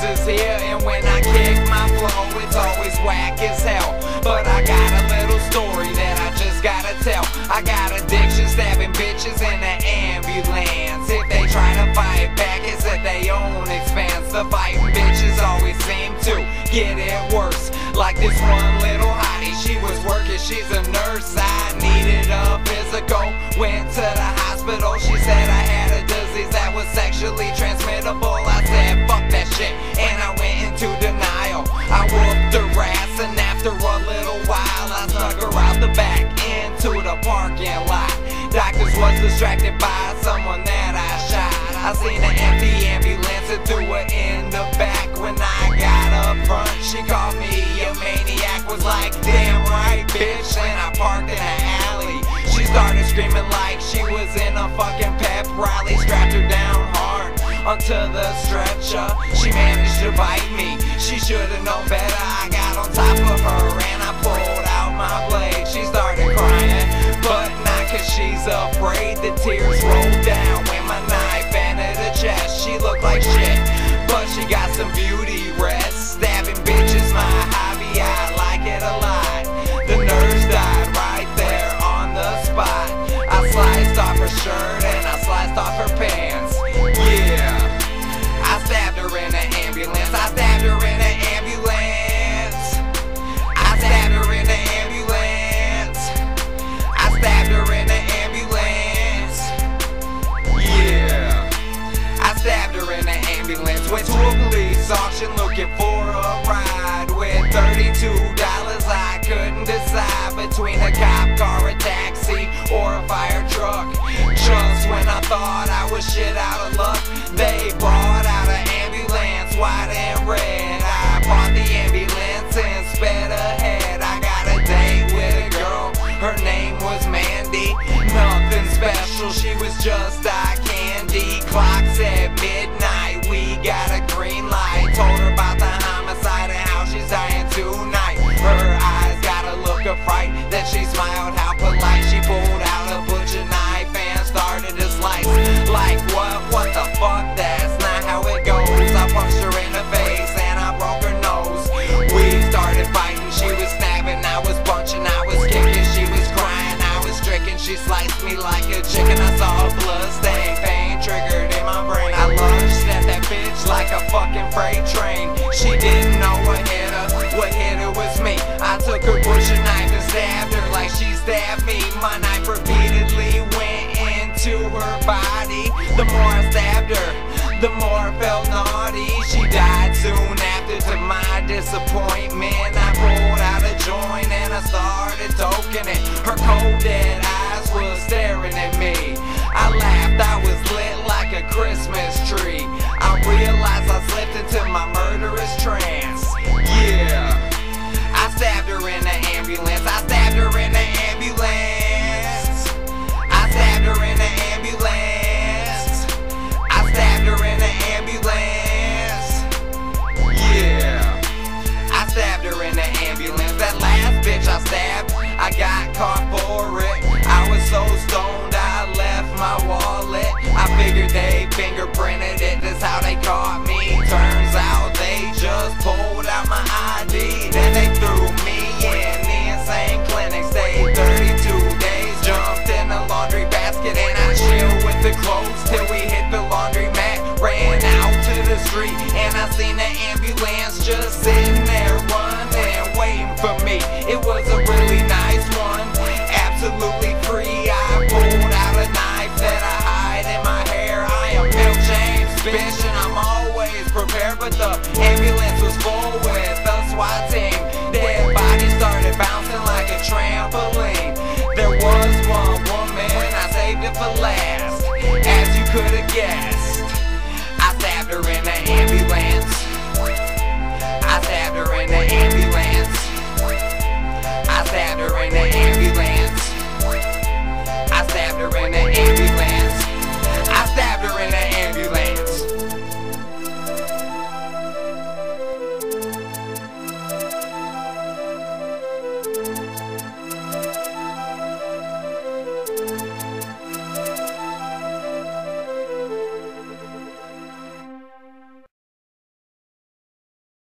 is here, and when I kick my flow, it's always whack as hell. But I got a little story that I just gotta tell. I got addiction, stabbing bitches in the ambulance. If they try to fight back, it's at their own expense. The fighting bitches always seem to get it worse. Like this one little hottie, she was working, she's a nurse. I needed a physical, went to the hospital. She said I had a disease that was sexually transmittable. I said fuck that shit, and I went into denial. I whooped her ass, and after a little while I snuck her out the back into the parking lot. Doctors was distracted by someone that I shot. I seen an empty ambulance and threw her in the back. When I got up front, she called me a maniac. Was like, damn right, bitch, and I parked in an alley. She started screaming like she was in a fucking pep rally. Strapped her down hard onto the stretcher. She managed to bite me, she should've known better. I got on top of her and I pulled out my blade. She started crying, but not cause she's afraid. The tears rolled down when my knife entered her chest. She looked like shit, but she got some beauty rest. Stabbing bitches my hobby, I like it a lot. The nurse died right there on the spot. I sliced off her shirt and I sliced off her pants. Yeah, I stabbed her in an ambulance. I stabbed her in an ambulance. I stabbed her in an ambulance. I stabbed her in an ambulance. Yeah, I stabbed her in an ambulance. Went to a police auction looking for a ride. With $32 I couldn't decide between a cop car, a taxi, or a fire truck. Just when I thought I was shit out of luck, they brought out an ambulance, white and red. I bought the ambulance and sped ahead. I got a date with a girl, her name was Mandy. Nothing special, she was just eye candy. Clock said midnight, we got a green light. Told her about the homicide and how she's dying tonight. Her eyes got a look of fright, then she smiled, how polite. She pulled out a butcher knife and started to slice. Like what the fuck, that's not how it goes. I punched her in the face and I broke her nose. We started fighting, she was stabbing, I was punching, I was kicking. She was crying, I was stricken. She sliced me like a chicken. I saw a blood stain, pain triggered in my brain. I lunged at that bitch like a fucking freight train. She didn't know what hit her was me. I took her butcher knife and stabbed her like she stabbed me. My knife repeatedly went into her body. The more I stabbed her, the more I felt naughty. She died soon after, to my disappointment. I pulled out a joint and I started toking it. Her cold dead eyes was staring at me. I laughed, I was lit like a Christmas tree. I realized I slipped into my murderous trance. Yeah, I stabbed her in the ambulance. I stabbed her in the ambulance. I stabbed her in the ambulance. I stabbed her in the ambulance. Yeah, I stabbed her in the ambulance. That last bitch I stabbed, I got caught for it. I was so stoned I left my wallet. I figured they fingerprinted it, that's how they caught me. Turns out they just pulled out my ID. Then they threw me in the insane clinic. Stayed 32 days, jumped in the laundry basket, and I chilled with the clothes till we hit the laundromat. Ran out to the street and I seen the ambulance just sitting there running, waiting for me. It was a really nice one, absolutely free. I pulled out a knife that I hide in my hair. I am Mylk bitch, and I'm always prepared. But the ambulance was full with a SWAT team. Dead bodies started bouncing like a trampoline. There was one woman, I saved it for last. As you could have guessed, I stabbed her in the ambulance. I stabbed her in the ambulance. I stabbed her in the ambulance. I stabbed her in the ambulance.